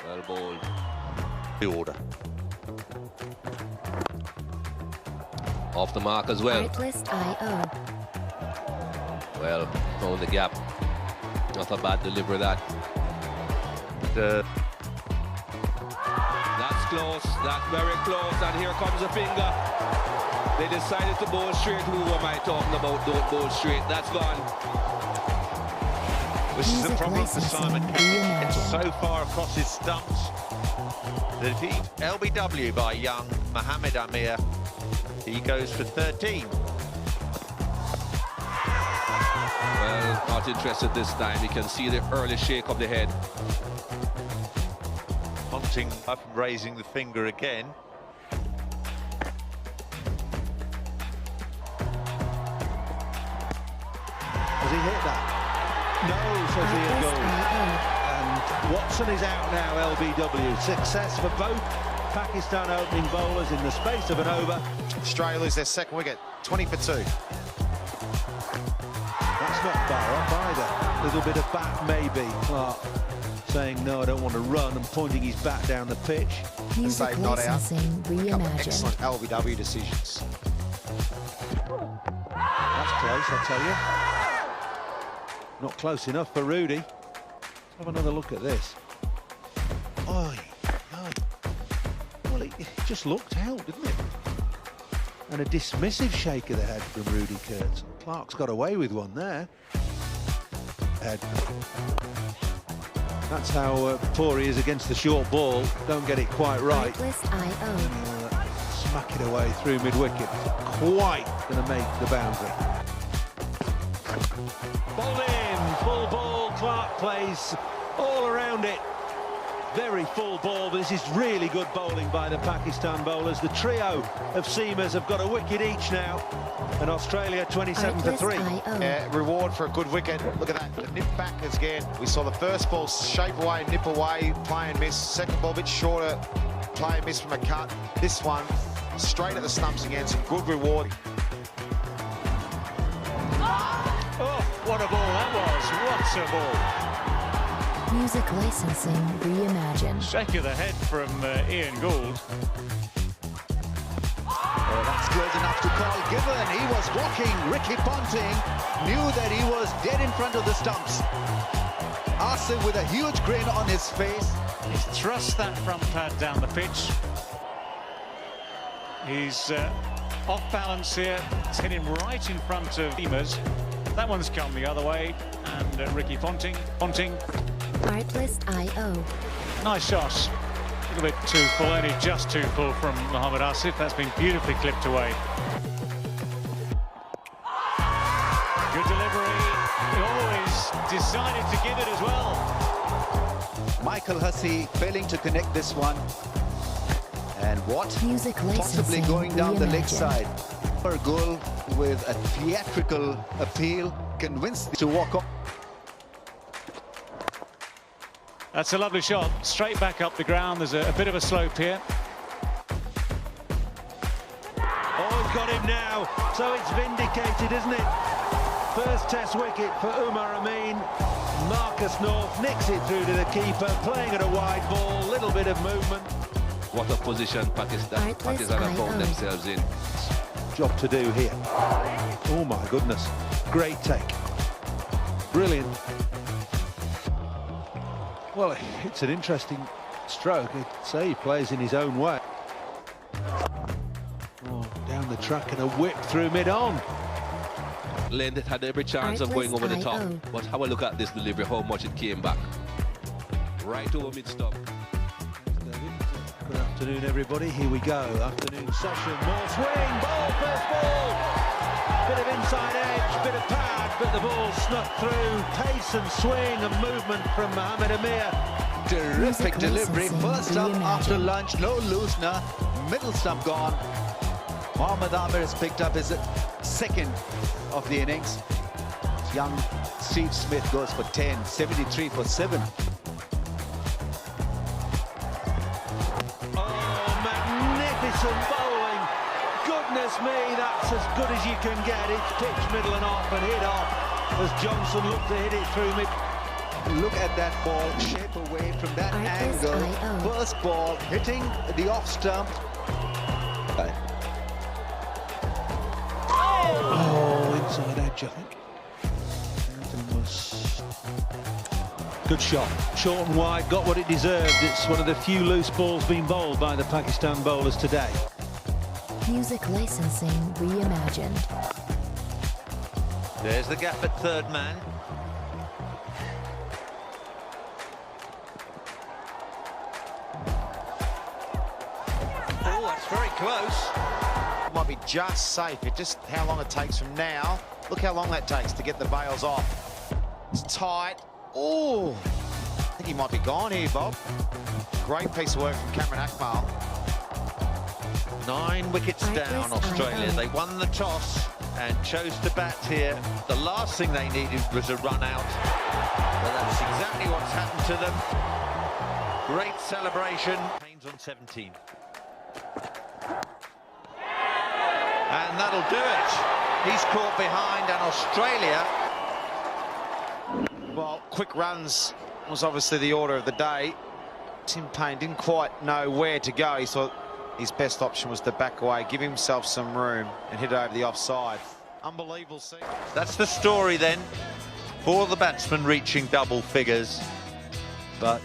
Well bowled. The order. Off the mark as well. IO. Well, found the gap. Not a bad delivery that. That's close. That's very close. And here comes a finger. They decided to bowl straight. Who am I talking about? Don't bowl straight. That's gone. This is the problem for Simon. It's so far across his stumps that if he LBW by young Mohammed Amir, he goes for 13. Well, not interested this time. You can see the early shake of the head. Ponting up and raising the finger again. Has he hit that? No, says Ian Gould. And Watson is out now, LBW. Success for both Pakistan opening bowlers in the space of an over. Australia lose their second wicket, 20 for 2. That's not far off either. Little bit of bat maybe. Clark saying no, I don't want to run, and pointing his bat down the pitch. Music not out. licensing reimagined. Excellent LBW decisions. That's close, I tell you. Not close enough for Rudy. Let's have another look at this. Oh, well, it just looked out, didn't it? And a dismissive shake of the head from Rudy Kurtz. Clark's got away with one there. Head. That's how poor he is against the short ball. Don't get it quite right. Smack it away through mid-wicket. Quite going to make the boundary. Bolling, full ball. Clark plays all around it. Very full ball, but this is really good bowling by the Pakistan bowlers. The trio of seamers have got a wicket each now, and Australia 27 for 3. Reward for a good wicket. Look at that, the nip back again. We saw the first ball shape away, nip away, play and miss. Second ball a bit shorter, play and miss from a cut. This one, straight at the stumps again, some good reward. Oh, what a ball that was. What a ball. Music licensing reimagined. Shake of the head from Ian Gould. Oh, that's close enough to call given. He was walking. Ricky Ponting knew that he was dead in front of the stumps. Asim with a huge grin on his face. He's thrust that front pad down the pitch. He's off balance here. It's hit him right in front of Eamers. That one's come the other way. And Ricky Ponting. IO. Nice shot. A little bit too full, only just too full from Mohammed Asif. That's been beautifully clipped away. Good delivery. He always decided to give it as well. Michael Hussey failing to connect this one. And what? Music Possibly licensing going down the leg reimagined. side. For a goal with a theatrical appeal, convinced to walk off. That's a lovely shot. Straight back up the ground. There's a bit of a slope here. Oh, he's got him now. So it's vindicated, isn't it? First test wicket for Umar Amin. Marcus North nicks it through to the keeper, playing at a wide ball, little bit of movement. What a position Pakistan have found themselves in. Job to do here. Oh my goodness. Great take. Brilliant. Well, it's an interesting stroke. I'd say he plays in his own way. Oh, down the track and a whip through mid-on. Lind had every chance of going over the top. But have a look at this delivery, how much it came back. Right over mid-stop. Good afternoon, everybody. Here we go. Afternoon session. More swing. Ball, first ball. Bit of inside edge, bit of pad, but the ball snuck through. Pace and swing and movement from Mohammed Amir. Terrific delivery. First stump after lunch. No loosener. Middle stump gone. Mohammed Amir has picked up his second of the innings. Young Steve Smith goes for 10. 73 for 7. Magnificent bowling. Goodness me, that's as good as you can get. It's pitch middle and off and hit off as Johnson looked to hit it through mid. Look at that ball shape away from that RSIO. angle. First ball hitting the off stump. Oh, inside edge, I think. Good shot. Short and wide, got what it deserved. It's one of the few loose balls being bowled by the Pakistan bowlers today. Music licensing reimagined. There's the gap at third man. Oh, that's very close. Might be just safe. It's just how long it takes from now. Look how long that takes to get the bails off. It's tight. Oh, I think he might be gone here, Bob. Great piece of work from Cameron Akmal. 9 wickets down, Australia. They won the toss and chose to bat here. The last thing they needed was a run out. But that's exactly what's happened to them. Great celebration. Payne's on 17. And that'll do it. He's caught behind, and Australia. Well, quick runs was obviously the order of the day. Tim Payne didn't quite know where to go. He thought his best option was to back away, give himself some room and hit it over the offside. Unbelievable scene. That's the story then, for the batsman reaching double figures. But